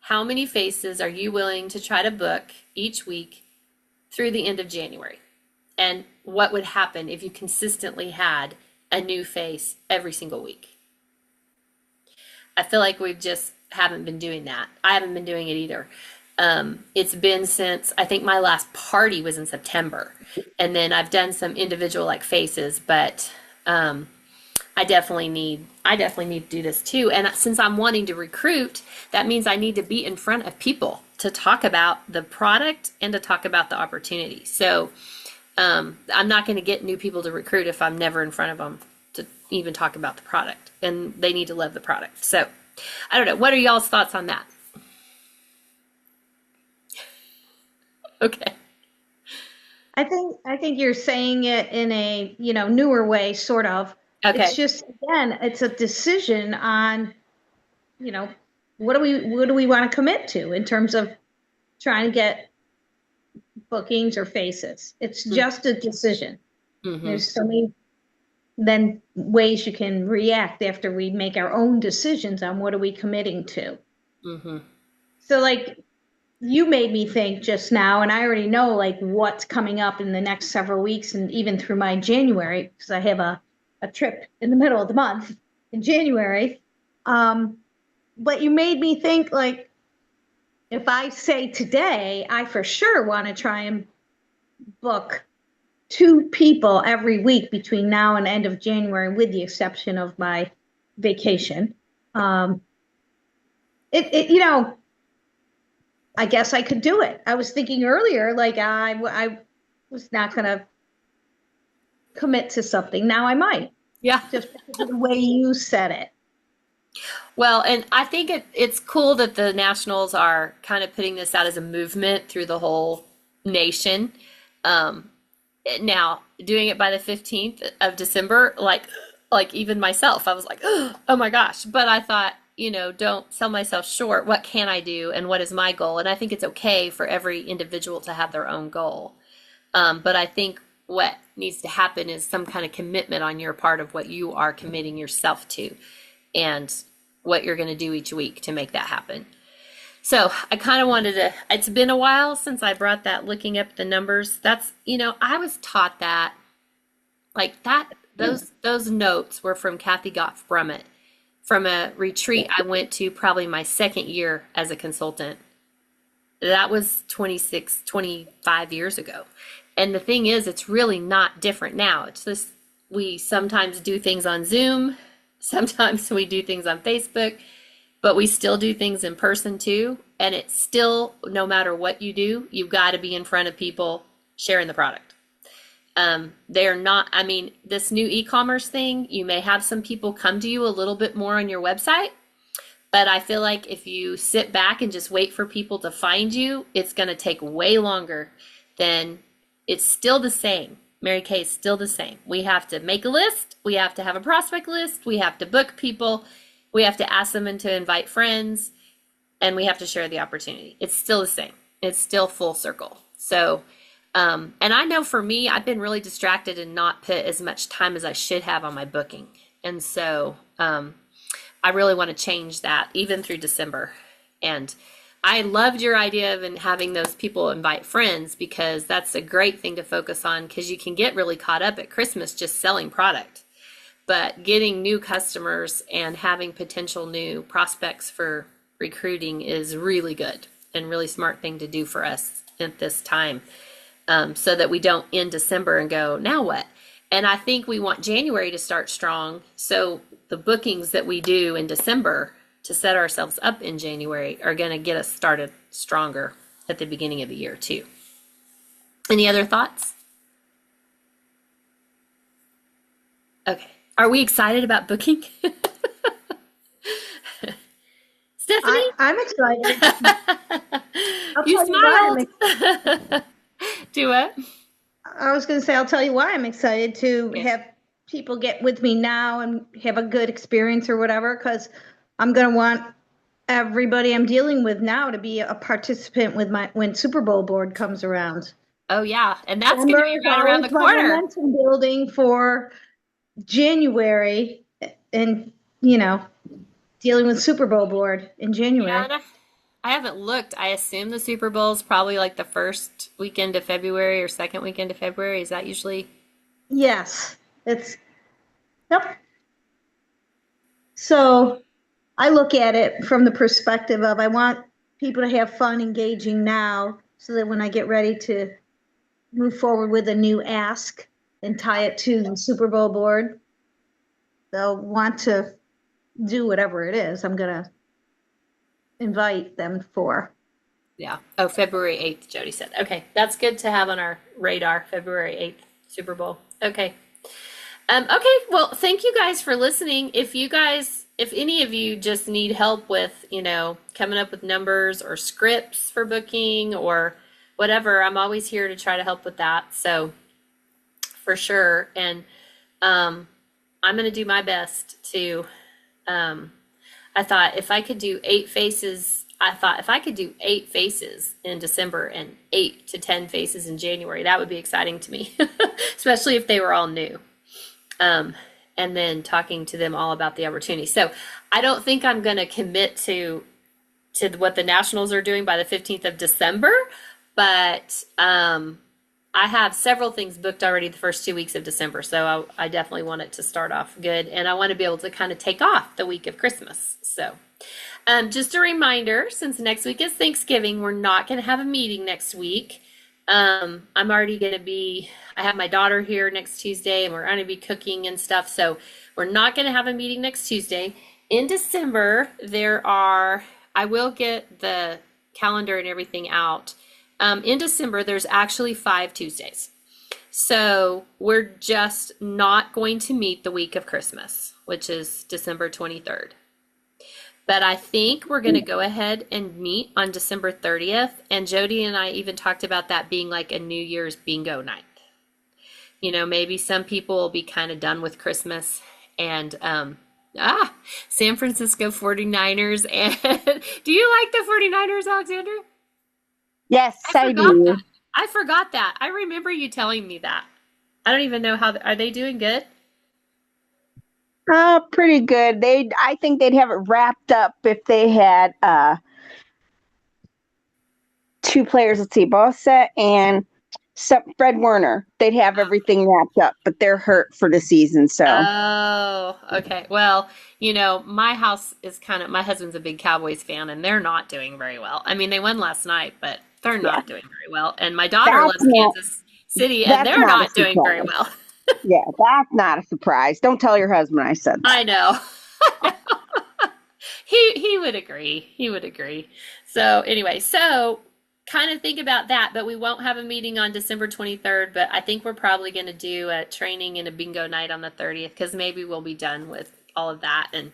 A: how many faces are you willing to try to book each week through the end of January? And what would happen if you consistently had a new face every single week? I feel like we just haven't been doing that. I haven't been doing it either. It's been since, I think my last party was in September. And then I've done some individual faces, but I definitely need to do this too. And since I'm wanting to recruit, that means I need to be in front of people to talk about the product and to talk about the opportunity. So I'm not going to get new people to recruit if I'm never in front of them to even talk about the product, and they need to love the product. So I don't know. What are y'all's thoughts on that? Okay.
B: I think you're saying it in a, newer way, sort of.
A: Okay.
B: It's just, again, it's a decision on, what do we want to commit to in terms of trying to get bookings or faces. It's just a decision. Mm-hmm. There's so many then ways you can react after we make our own decisions on what are we committing to. Mm-hmm. So you made me think just now, and I already know what's coming up in the next several weeks and even through my January, because I have a trip in the middle of the month in January. But you made me think if I say today, I for sure want to try and book 2 people every week between now and end of January, with the exception of my vacation. You know, I guess I could do it. I was thinking earlier, like I was not going to commit to something. Now I might,
A: Yeah.
B: just because of the way you said it.
A: Well, and I think it's cool that the Nationals are kind of putting this out as a movement through the whole nation. Um, Now, doing it by the 15th of December, like even myself, I was like, oh my gosh. But I thought, don't sell myself short. What can I do and what is my goal? And I think it's okay for every individual to have their own goal. But I think what needs to happen is some kind of commitment on your part of what you are committing yourself to and what you're going to do each week to make that happen. So I kind of wanted to, it's been a while since I brought that looking up the numbers. That's, I was taught that, like that, those notes were from Kathy Goff Brummett from a retreat I went to probably my second year as a consultant. That was 25 years ago. And the thing is, it's really not different now. It's just, we sometimes do things on Zoom. Sometimes we do things on Facebook, but we still do things in person too. And it's still, no matter what you do, you've got to be in front of people sharing the product. They're not, I mean, this new e-commerce thing, you may have some people come to you a little bit more on your website, but I feel like if you sit back and just wait for people to find you, it's going to take way longer. Than it's still the same. Mary Kay is still the same. We have to make a list. We have to have a prospect list. We have to book people. We have to ask them to invite friends, and we have to share the opportunity. It's still the same. It's still full circle. So, and I know for me, I've been really distracted and not put as much time as I should have on my booking. And so, I really want to change that even through December. And I loved your idea of having those people invite friends, because that's a great thing to focus on, because you can get really caught up at Christmas just selling product. But getting new customers and having potential new prospects for recruiting is really good and really smart thing to do for us at this time, so that we don't end December and go, now what? And I think we want January to start strong. So the bookings that we do in December to set ourselves up in January are going to get us started stronger at the beginning of the year too. Any other thoughts? Okay. Are we excited about booking? Stephanie?
B: I'm excited. I'll
A: You
B: tell you why
A: smiled. Do what?
B: I was going to say, I'll tell you why I'm excited to
A: Okay.
B: have people get with me now and have a good experience or whatever, because I'm going to want everybody I'm dealing with now to be a participant with my when Super Bowl board comes around.
A: Oh yeah, and that's going to
B: December
A: be
B: is
A: right around the
B: always my
A: corner.
B: momentum building for January, and dealing with Super Bowl board in
A: Yeah,
B: January.
A: and I haven't looked. I assume the Super Bowl is probably like the first weekend of February or second weekend of February. Is that usually?
B: Yes, it's yep. So I look at it from the perspective of, I want people to have fun engaging now, so that when I get ready to move forward with a new ask and tie it to the Super Bowl board, they'll want to do whatever it is I'm going to invite them for.
A: Yeah. Oh, February 8th, Jody said. Okay, that's good to have on our radar. February 8th, Super Bowl. Okay. Okay, well, thank you guys for listening. If any of you just need help with, coming up with numbers or scripts for booking or whatever, I'm always here to try to help with that. So for sure. And I'm going to do my best to, I thought if I could do 8 faces in December and 8 to 10 faces in January, that would be exciting to me, especially if they were all new. And then talking to them all about the opportunity. So I don't think I'm going to commit to what the Nationals are doing by the 15th of December, but I I have several things booked already the first 2 weeks of December, so I definitely want it to start off good, and I want to be able to kind of take off the week of Christmas. So, just a reminder, since next week is Thanksgiving, we're not going to have a meeting next week. I'm already going to be, I have my daughter here next Tuesday, and we're going to be cooking and stuff, so we're not going to have a meeting next Tuesday. In December, I will get the calendar and everything out. In December, there's actually 5 Tuesdays. So we're just not going to meet the week of Christmas, which is December 23rd. But I think we're going to go ahead and meet on December 30th. And Jody and I even talked about that being like a New Year's bingo night. You know, maybe some people will be kind of done with Christmas and, San Francisco 49ers. And do you like the 49ers, Alexandra?
E: Yes, I
A: forgot
E: do.
A: that. I forgot that. I remember you telling me that. I don't even know are they doing good?
E: Pretty good. I think they'd have it wrapped up if they had 2 players. Let's see, Bosa and Fred Werner. They'd have everything wrapped up, but they're hurt for the season. So
A: Oh, okay. Well, you know, my house is my husband's a big Cowboys fan, and they're not doing very well. I mean, they won last night, but they're not doing very well. And my daughter
E: That's
A: loves
E: not-
A: Kansas City, and
E: that's
A: they're
E: not a
A: not doing very
E: surprise.
A: well.
E: yeah, that's not a surprise. Don't tell your husband I said that.
A: I know. He would agree. He would agree. So anyway, kind of think about that, but we won't have a meeting on December 23rd, but I think we're probably going to do a training and a bingo night on the 30th because maybe we'll be done with all of that. And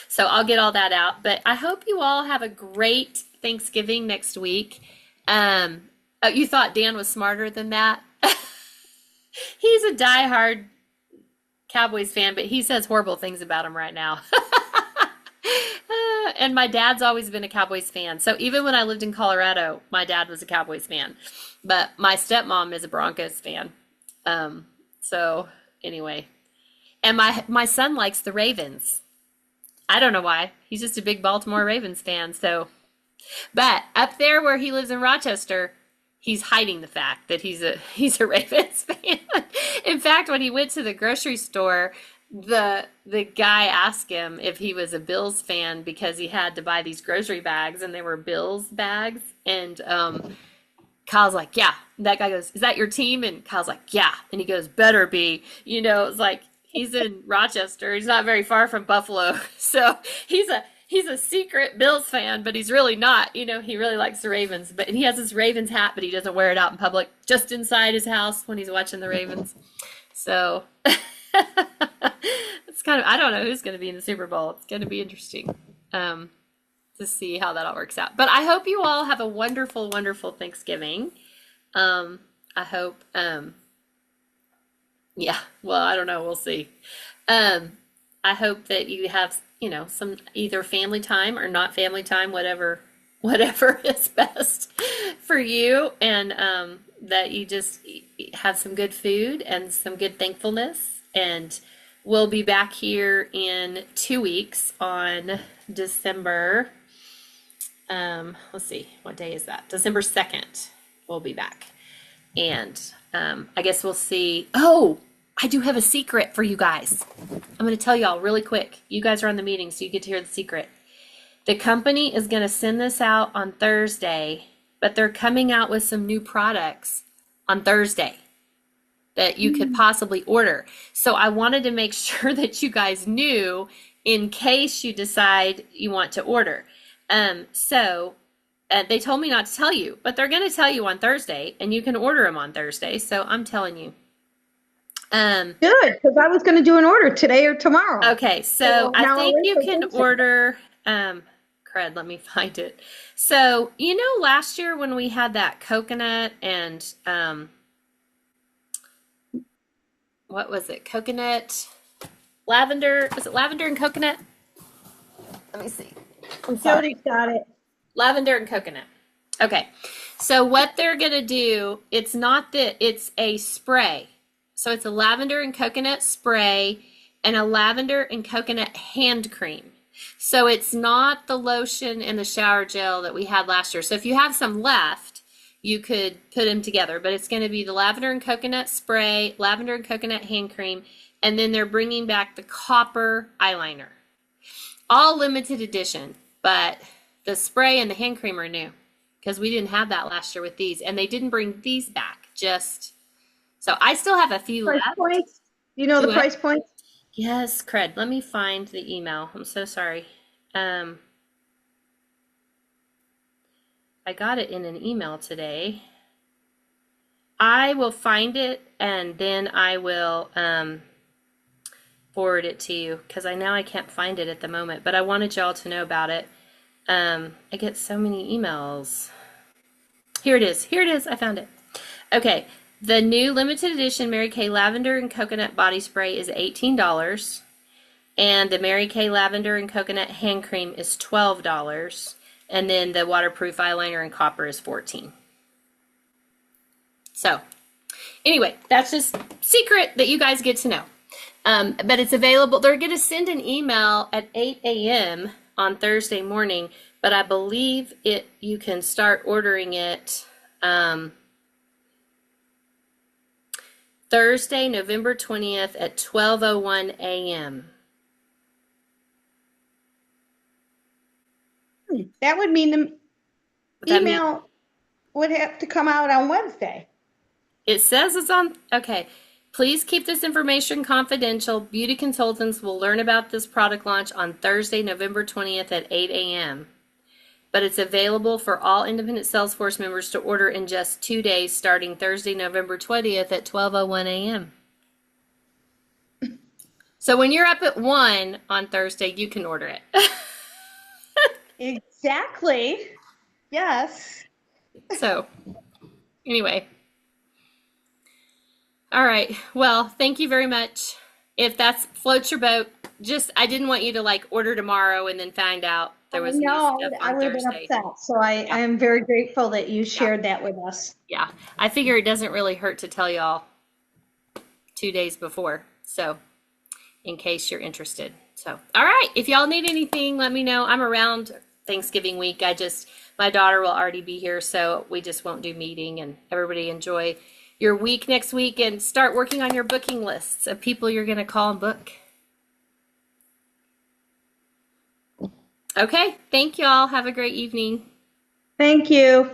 A: so I'll get all that out, but I hope you all have a great Thanksgiving next week. You thought Dan was smarter than that? He's a diehard Cowboys fan, but he says horrible things about him right now. And my dad's always been a Cowboys fan. So even when I lived in Colorado, my dad was a Cowboys fan. But my stepmom is a Broncos fan. So anyway. And my son likes the Ravens. I don't know why. He's just a big Baltimore Ravens fan. But up there where he lives in Rochester, he's hiding the fact that he's a Ravens fan. In fact, when he went to the grocery store, the guy asked him if he was a Bills fan because he had to buy these grocery bags and they were Bills bags. And Kyle's like, yeah. That guy goes, is that your team? And Kyle's like, yeah. And he goes, better be. You know, it's like he's in Rochester. He's not very far from Buffalo. So he's a secret Bills fan, but he's really not. You know, he really likes the Ravens. But he has this Ravens hat, but he doesn't wear it out in public, just inside his house when he's watching the Ravens. So it's I don't know who's going to be in the Super Bowl. It's going to be interesting to see how that all works out. But I hope you all have a wonderful, wonderful Thanksgiving. I hope, yeah, well, I don't know. We'll see. I hope that you have, you know, some either family time or not family time, whatever is best for you, and that you just have some good food and some good thankfulness. And we'll be back here in 2 weeks on December, let's see, what day is that? December 2nd, we'll be back. And I guess we'll see. Oh, I do have a secret for you guys. I'm going to tell y'all really quick. You guys are on the meeting, so you get to hear the secret. The company is going to send this out on Thursday, but they're coming out with some new products on Thursday that you could possibly order. So I wanted to make sure that you guys knew in case you decide you want to order. They told me not to tell you, but they're going to tell you on Thursday, and you can order them on Thursday. So I'm telling you.
B: Good, because I was going to do an order today or tomorrow.
A: Okay, so I think you can order, cred, let me find it. So, you know, last year when we had that coconut and, what was it? Coconut, lavender, was it lavender and coconut? Let me see. I'm sorry.
B: Jody's got it.
A: Lavender and coconut. Okay, so what they're going to do, it's a spray. So it's a lavender and coconut spray and a lavender and coconut hand cream. So it's not the lotion and the shower gel that we had last year. So if you have some left, you could put them together. But it's going to be the lavender and coconut spray, lavender and coconut hand cream, and then they're bringing back the copper eyeliner. All limited edition, but the spray and the hand cream are new because we didn't have that last year with these, and they didn't bring these back. So I still have a few
B: Price
A: left.
B: points? You know the
A: Do what?
B: price points?
A: Yes, cred. Let me find the email. I'm so sorry. I got it in an email today. I will find it and then I will forward it to you because I can't find it at the moment, but I wanted y'all to know about it. I get so many emails. Here it is. Here it is. I found it. Okay. The new limited edition Mary Kay Lavender and Coconut Body Spray is $18. And the Mary Kay Lavender and Coconut Hand Cream is $12. And then the waterproof eyeliner and copper is $14. So, anyway, that's just secret that you guys get to know. But it's available. They're going to send an email at 8 a.m. on Thursday morning, but I believe you can start ordering it Thursday, November 20th at 12:01 a.m.
B: That would mean the
A: That mean-
B: email would have to come out on Wednesday.
A: It says it's on, okay. Please keep this information confidential. Beauty consultants will learn about this product launch on Thursday, November 20th at 8 a.m. But it's available for all independent Salesforce members to order in just 2 days, starting Thursday, November 20th at 12:01 a.m. So when you're up at 1 on Thursday, you can order it.
B: Exactly. Yes.
A: So anyway. All right. Well, thank you very much. If that floats your boat, I didn't want you to like order tomorrow and then find out there was new
B: No,
A: stuff
B: I
A: on
B: would have been
A: Thursday.
B: upset. So I am very grateful that you shared that with us.
A: Yeah. I figure it doesn't really hurt to tell y'all 2 days before. So in case you're interested. So, all right. If y'all need anything, let me know. I'm around Thanksgiving week. My daughter will already be here, so we just won't do meeting, and everybody enjoy your week next week and start working on your booking lists of people you're going to call and book. Okay. Thank y'all. Have a great evening.
B: Thank you.